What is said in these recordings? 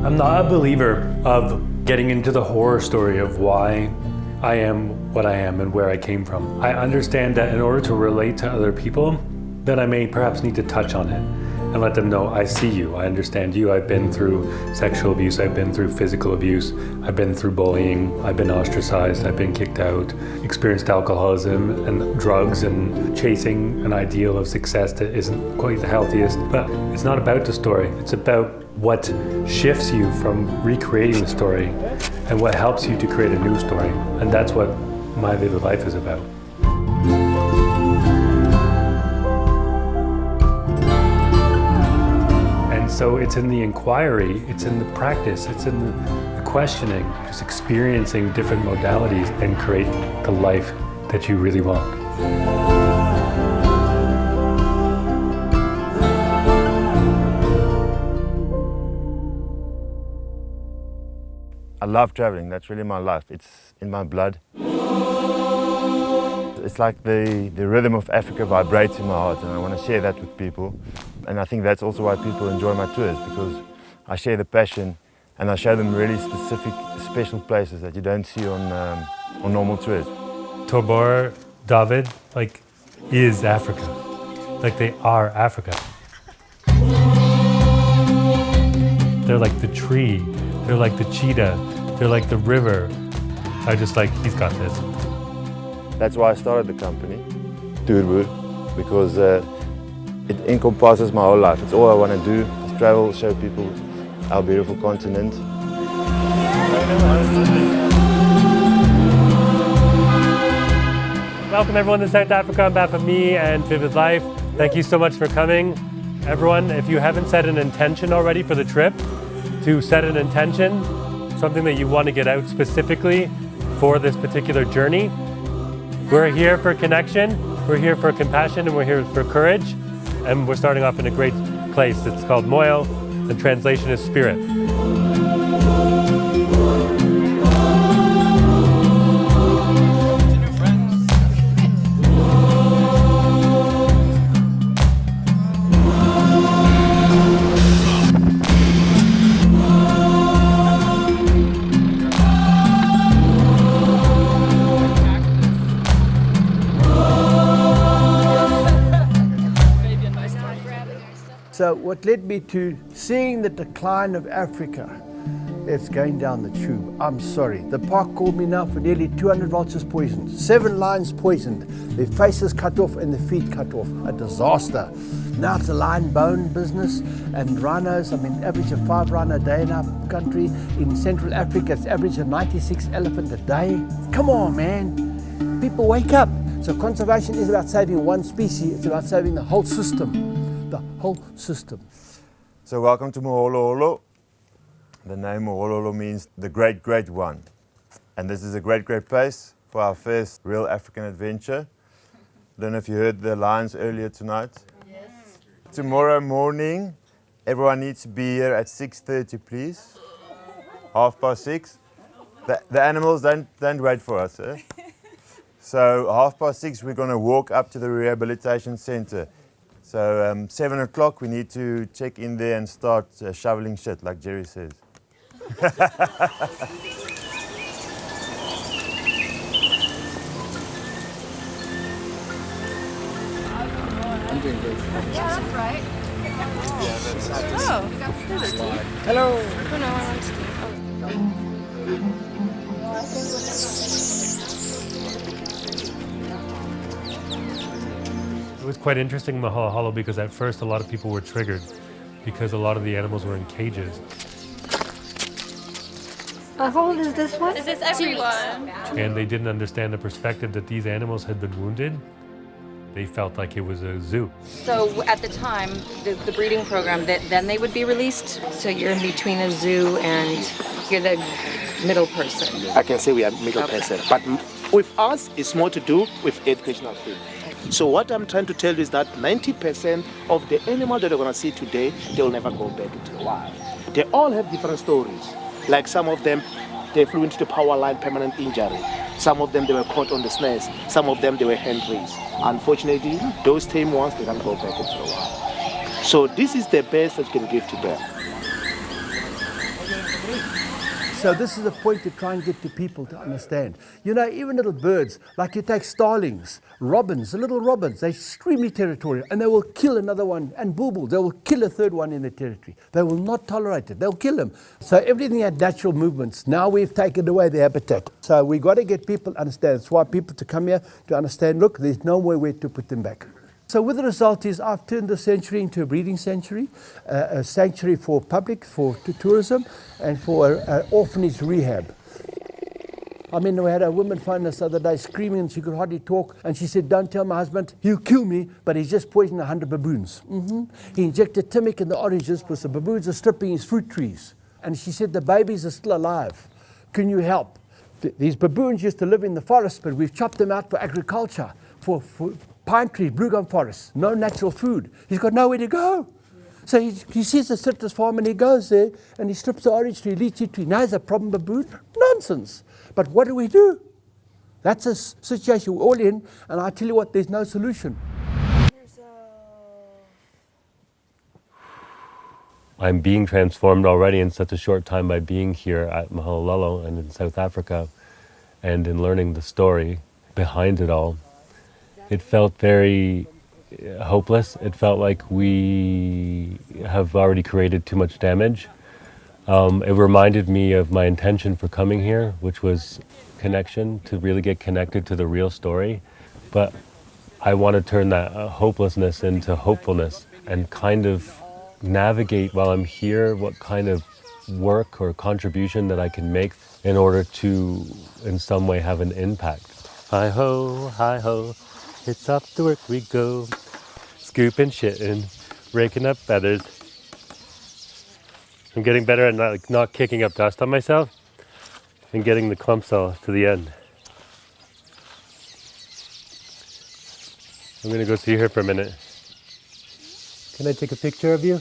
I'm not a believer of getting into the horror story of why I am what I am and where I came from. I understand that in order to relate to other people, then I may perhaps need to touch on it and let them know I see you, I understand you. I've been through sexual abuse, I've been through physical abuse, I've been through bullying, I've been ostracized, I've been kicked out, experienced alcoholism and drugs and chasing an ideal of success that isn't quite the healthiest. But it's not about the story, it's about what shifts you from recreating the story and what helps you to create a new story. And that's what my Vivid Life is about. So it's in the inquiry, it's in the practice, it's in the questioning, just experiencing different modalities and create the life that you really want. I love traveling, that's really my life. It's in my blood. It's like the rhythm of Africa vibrates in my heart, and I want to share that with people. And I think that's also why people enjoy my tours, because I share the passion and I show them really specific, special places that you don't see on normal tours. Toerboer, Dawid, is Africa. They are Africa. They're like the tree, they're like the cheetah, they're like the river. I just he's got this. That's why I started the company, Toerboer, because it encompasses my whole life. It's all I want to do, is travel, show people our beautiful continent. Welcome everyone to South Africa on behalf of me and Vivid Life. Thank you so much for coming. Everyone, if you haven't set an intention already for the trip, to set an intention, something that you want to get out specifically for this particular journey. We're here for connection, we're here for compassion, and we're here for courage. And we're starting off in a great place. It's called Moyo. The translation is spirit. So what led me to seeing the decline of Africa, it's going down the tube. I'm sorry. The park called me now for nearly 200 vultures poisoned, 7 lions poisoned, their faces cut off and their feet cut off. A disaster. Now it's a lion bone business and rhinos. Average of 5 rhino a day in our country. In Central Africa, it's average of 96 elephant a day. Come on, man. People wake up. So conservation is about saving one species. It's about saving the whole system. The whole system. So welcome to Mohololo. The name Mohololo means the great, great one. And this is a great, great place for our first real African adventure. Don't know if you heard the lions earlier tonight. Yes. Tomorrow morning, everyone needs to be here at 6:30, please. 6:30. The animals don't wait for us. Eh? So 6:30, we're going to walk up to the rehabilitation center. So 7 o'clock, we need to check in there and start shoveling shit, like Jerry says. I'm doing good. Yeah, that's right. Oh, you got Steve. Hello. Oh, no, I want Steve. It was quite interesting in the Hollow because at first a lot of people were triggered because a lot of the animals were in cages. How old is this one? Is this everyone? And they didn't understand the perspective that these animals had been wounded. They felt like it was a zoo. So at the time, the breeding program, then they would be released? So you're in between a zoo and you're the middle person? I can say we are middle person, but with us, it's more to do with educational field. So what I'm trying to tell you is that 90% of the animals that you're going to see today, they'll never go back into the wild. They all have different stories. Like some of them, they flew into the power line, permanent injury. Some of them, they were caught on the snares. Some of them, they were hand raised. Unfortunately, those tame ones, they can't go back into the wild. So this is the best that you can give to them. So this is a point to try and get to people to understand. You know, even little birds, like you take starlings, robins, the little robins, they're extremely territorial and they will kill another one, and bulbuls, they will kill a third one in their territory. They will not tolerate it, they'll kill them. So everything had natural movements. Now we've taken away the habitat. So we've got to get people to understand. That's why people to come here to understand, look, there's nowhere where to put them back. So what the result is, I've turned the sanctuary into a breeding sanctuary, a sanctuary for public, for tourism, and for an orphanage rehab. I mean, we had a woman phone us the other day screaming and she could hardly talk, and she said, don't tell my husband, he'll kill me, but he's just poisoned 100 baboons. He injected timic in the oranges because the baboons are stripping his fruit trees. And she said, the babies are still alive. Can you help? These baboons used to live in the forest, but we've chopped them out for agriculture, for pine trees, blue gum forests, no natural food. He's got nowhere to go. So he sees the citrus farm and he goes there and he strips the orange tree, lychee tree. Now there's a problem baboon? Nonsense. But what do? That's a situation we're all in, and I tell you what, there's no solution. I'm being transformed already in such a short time by being here at Mahalalelo and in South Africa, and in learning the story behind it all. It felt very hopeless. It felt like we have already created too much damage. It reminded me of my intention for coming here, which was connection, to really get connected to the real story. But I want to turn that hopelessness into hopefulness and kind of navigate while I'm here what kind of work or contribution that I can make in order to, in some way, have an impact. Hi ho, it's off to work we go, scooping shitting, raking up feathers. I'm getting better at not kicking up dust on myself and getting the clumps all to the end. I'm gonna go see her for a minute. Can I take a picture of you?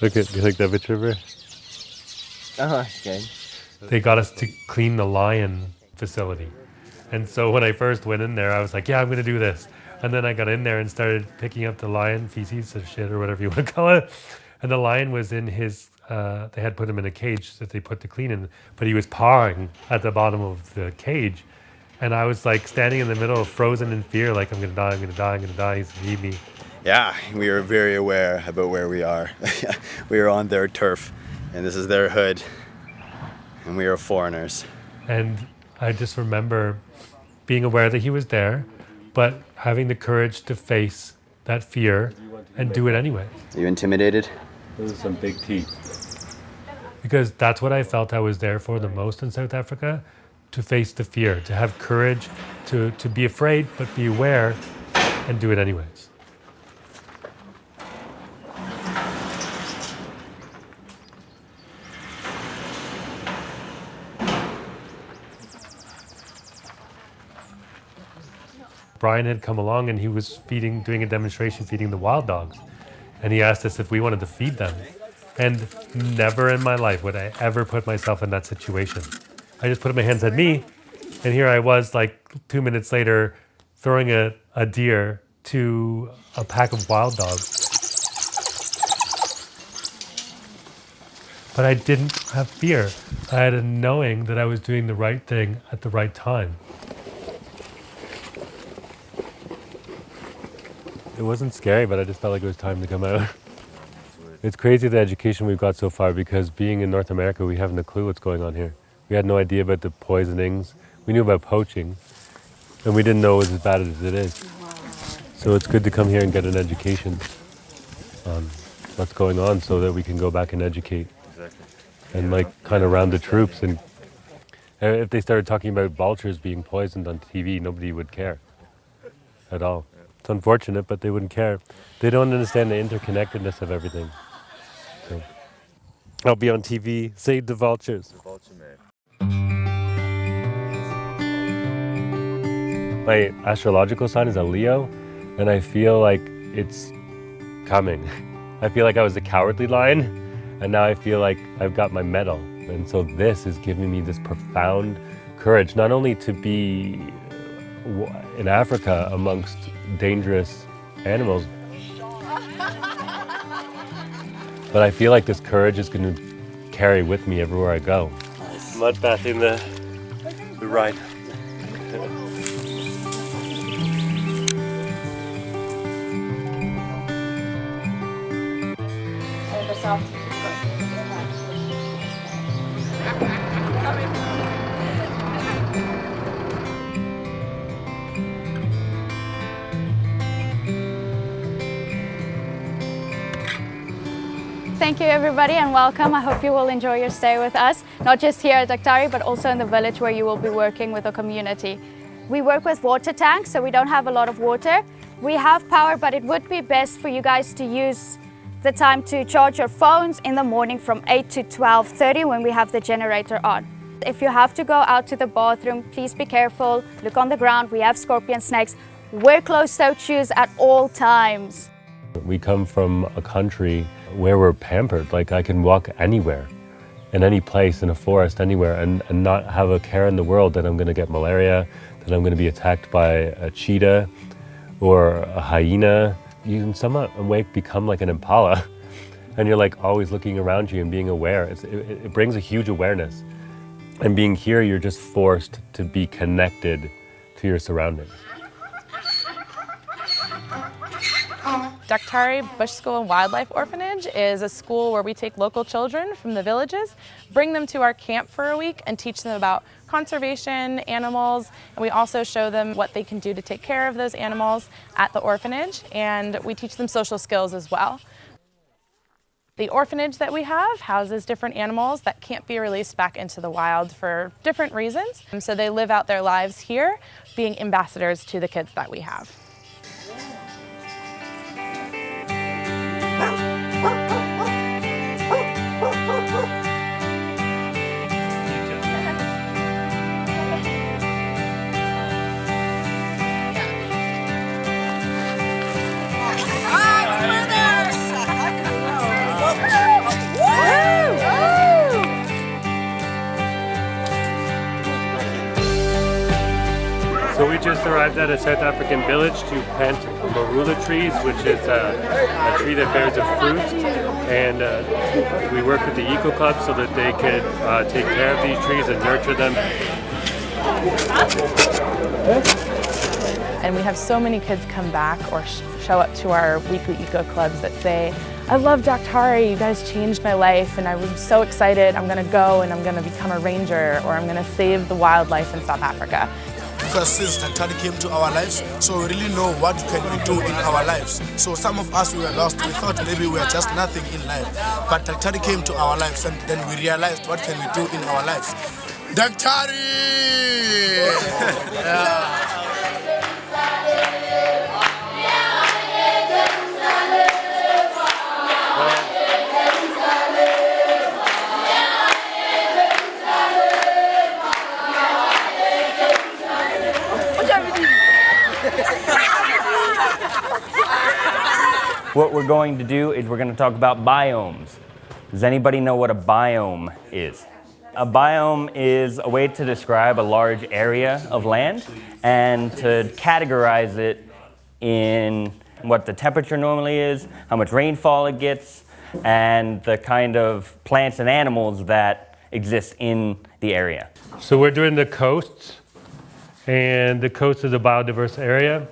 Look at, you like that picture of her? Okay. They got us to clean the lion facility. And so when I first went in there, I was like, yeah, I'm going to do this. And then I got in there and started picking up the lion feces or shit or whatever you want to call it. And the lion was in his, they had put him in a cage that they put to clean in, but he was pawing at the bottom of the cage. And I was like standing in the middle, frozen in fear, like I'm going to die, I'm going to die, I'm going to die, he's going to eat me. Yeah, we are very aware about where we are. We are on their turf, and this is their hood, and we are foreigners. And I just remember being aware that he was there, but having the courage to face that fear and do it anyway. Are you intimidated? Those are some big teeth. Because that's what I felt I was there for the most in South Africa, to face the fear, to have courage, to be afraid, but be aware and do it anyways. Brian had come along and he was doing a demonstration feeding the wild dogs. And he asked us if we wanted to feed them. And never in my life would I ever put myself in that situation. I just put my hands on me, and here I was like 2 minutes later throwing a deer to a pack of wild dogs. But I didn't have fear. I had a knowing that I was doing the right thing at the right time. It wasn't scary, but I just felt like it was time to come out. It's crazy the education we've got so far, because being in North America, we haven't a clue what's going on here. We had no idea about the poisonings. We knew about poaching, and we didn't know it was as bad as it is. So it's good to come here and get an education on what's going on so that we can go back and educate. And like kind of round the troops. And if they started talking about vultures being poisoned on TV, nobody would care at all. It's unfortunate, but they wouldn't care. They don't understand the interconnectedness of everything. So, I'll be on TV, save the vultures. The vulture man. My astrological sign is a Leo, and I feel like it's coming. I feel like I was the cowardly lion, and now I feel like I've got my medal. And so this is giving me this profound courage, not only to be in Africa amongst dangerous animals, but I feel like this courage is going to carry with me everywhere I go. Mud bathing the ride. Thank you everybody and welcome. I hope you will enjoy your stay with us, not just here at Daktari, but also in the village where you will be working with the community. We work with water tanks, so we don't have a lot of water. We have power, but it would be best for you guys to use the time to charge your phones in the morning from 8 to 12:30 when we have the generator on. If you have to go out to the bathroom, please be careful. Look on the ground, we have scorpion snakes. Wear closed-toed shoes at all times. We come from a country where we're pampered. Like I can walk anywhere, in any place, in a forest, anywhere, and not have a care in the world that I'm going to get malaria, that I'm going to be attacked by a cheetah or a hyena. You can somewhat awake become like an impala, and you're like always looking around you and being aware. It brings a huge awareness. And being here, you're just forced to be connected to your surroundings. Daktari Bush School and Wildlife Orphanage is a school where we take local children from the villages, bring them to our camp for a week and teach them about conservation, animals, and we also show them what they can do to take care of those animals at the orphanage, and we teach them social skills as well. The orphanage that we have houses different animals that can't be released back into the wild for different reasons, so they live out their lives here, being ambassadors to the kids that we have. So we just arrived at a South African village to plant marula trees, which is a tree that bears a fruit. And we work with the Eco Club so that they could take care of these trees and nurture them. And we have so many kids come back or show up to our weekly Eco Clubs that say, I love Daktari, you guys changed my life and I was so excited, I'm gonna go and I'm gonna become a ranger or I'm gonna save the wildlife in South Africa. Because since Daktari came to our lives, so we really know what can we do in our lives. So some of us, we were lost, we thought maybe we were just nothing in life. But Daktari came to our lives and then we realized what can we do in our lives. Daktari! Yeah. What we're going to do is we're going to talk about biomes. Does anybody know what a biome is? A biome is a way to describe a large area of land and to categorize it in what the temperature normally is, how much rainfall it gets, and the kind of plants and animals that exist in the area. So we're doing the coast, and the coast is a biodiverse area.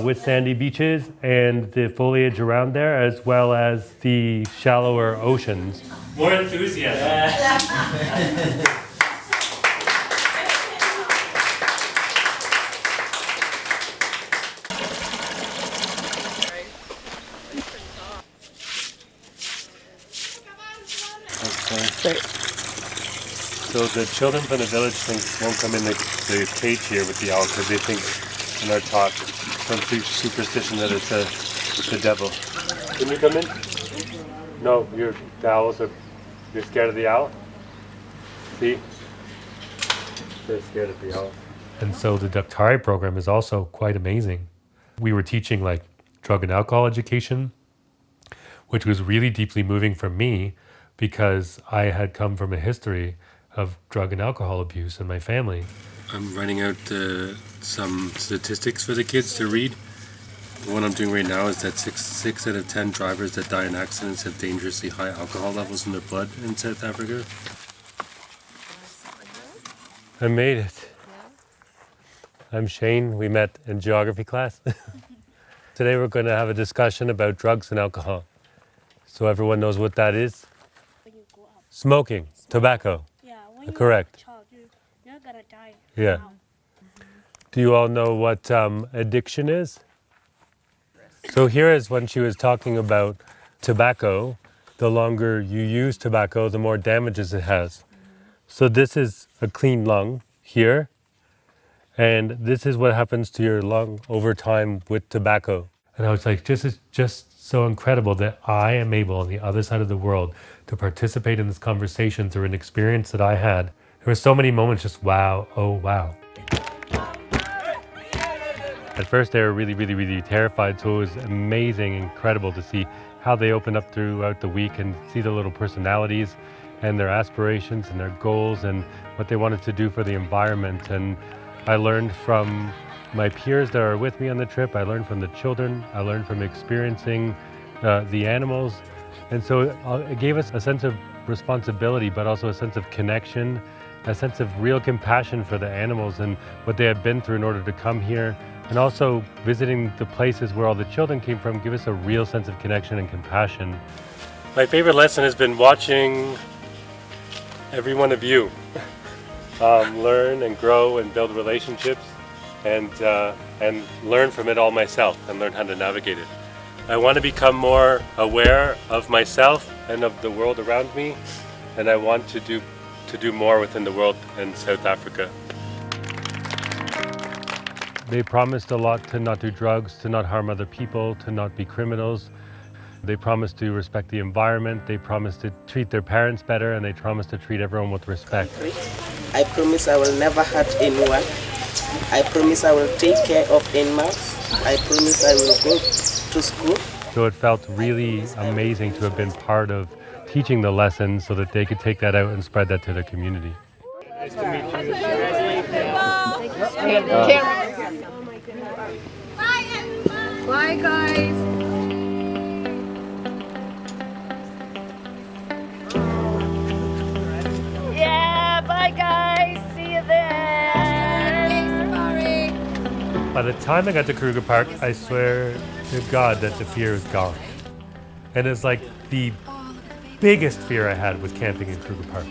With sandy beaches and the foliage around there, as well as the shallower oceans. More enthusiasm. Okay. So the children from the village won't come in the cage here with the owl because they think, and are taught some superstition that it's the devil. Can you come in? No, the owls are. You're scared of the owl? See? They're scared of the owl. And so the Daktari program is also quite amazing. We were teaching like drug and alcohol education, which was really deeply moving for me because I had come from a history of drug and alcohol abuse in my family. I'm writing out some statistics for the kids to read. The one I'm doing right now is that 6 out of 10 drivers that die in accidents have dangerously high alcohol levels in their blood in South Africa. I made it. I'm Shayne. We met in geography class. Today we're going to have a discussion about drugs and alcohol. So everyone knows what that is? Smoking, tobacco. Yeah, when Correct. you're a child, you're not gonna die. Yeah. Now. Do you all know what addiction is? So here is when she was talking about tobacco. The longer you use tobacco, the more damages it has. So this is a clean lung here. And this is what happens to your lung over time with tobacco. And I was like, it's just so incredible that I am able on the other side of the world to participate in this conversation through an experience that I had. There were so many moments just wow, oh wow. At first they were really, really, really terrified, so it was amazing, incredible to see how they opened up throughout the week and see the little personalities and their aspirations and their goals and what they wanted to do for the environment. And I learned from my peers that are with me on the trip, I learned from the children, I learned from experiencing the animals. And so it gave us a sense of responsibility, but also a sense of connection, a sense of real compassion for the animals and what they have been through in order to come here. And also visiting the places where all the children came from give us a real sense of connection and compassion. My favorite lesson has been watching every one of you learn and grow and build relationships and learn from it all myself and learn how to navigate it. I want to become more aware of myself and of the world around me, and I want to do more within the world in South Africa. They promised a lot to not do drugs, to not harm other people, to not be criminals. They promised to respect the environment, they promised to treat their parents better, and they promised to treat everyone with respect. I promise I will never hurt anyone. I promise I will take care of animals. I promise I will go to school. So it felt really amazing to have been part of teaching the lessons so that they could take that out and spread that to their community. Nice to meet you. Bye, everyone. Bye, guys. Yeah, bye guys. See you there. By the time I got to Kruger Park, I swear to God that the fear is gone. And it's like the biggest fear I had was camping in Kruger Park.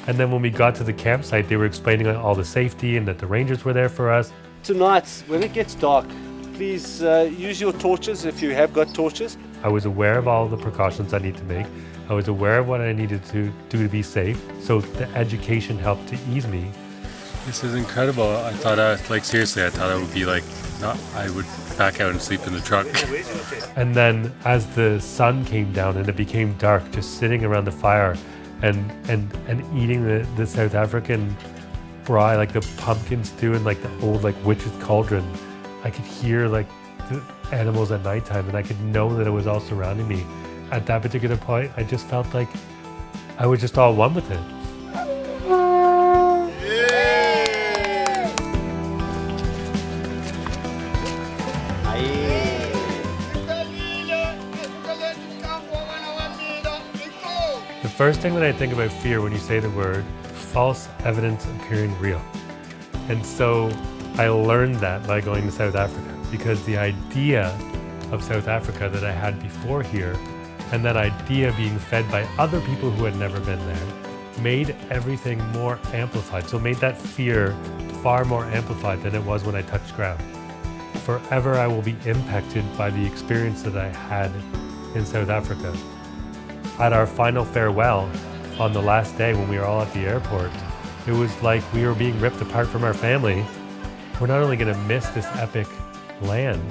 And then when we got to the campsite, they were explaining all the safety and that the rangers were there for us. Tonight, when it gets dark, please use your torches if you have got torches. I was aware of all the precautions I need to make. I was aware of what I needed to do to be safe. So the education helped to ease me. This is incredible. I thought, seriously, I thought I would be I would back out and sleep in the truck. And then as the sun came down and it became dark, just sitting around the fire and eating the South African braai, like the pumpkin stew and like the old witch's cauldron, I could hear the animals at nighttime and I could know that it was all surrounding me. At that particular point, I just felt like I was just all one with it. The first thing that I think about fear when you say the word, false evidence appearing real. And so I learned that by going to South Africa, because the idea of South Africa that I had before here, and that idea being fed by other people who had never been there, made everything more amplified. So made that fear far more amplified than it was when I touched ground. Forever I will be impacted by the experience that I had in South Africa. At our final farewell on the last day when we were all at the airport, it was like we were being ripped apart from our family. We're not only going to miss this epic land,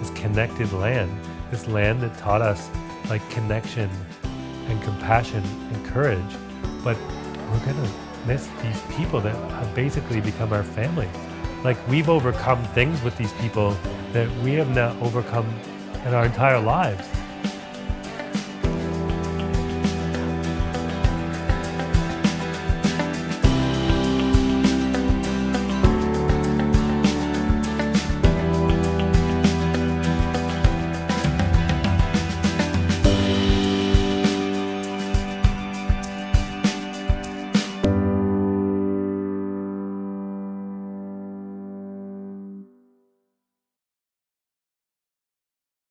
this connected land, this land that taught us connection and compassion and courage, but we're going to miss these people that have basically become our family. We've overcome things with these people that we have not overcome in our entire lives.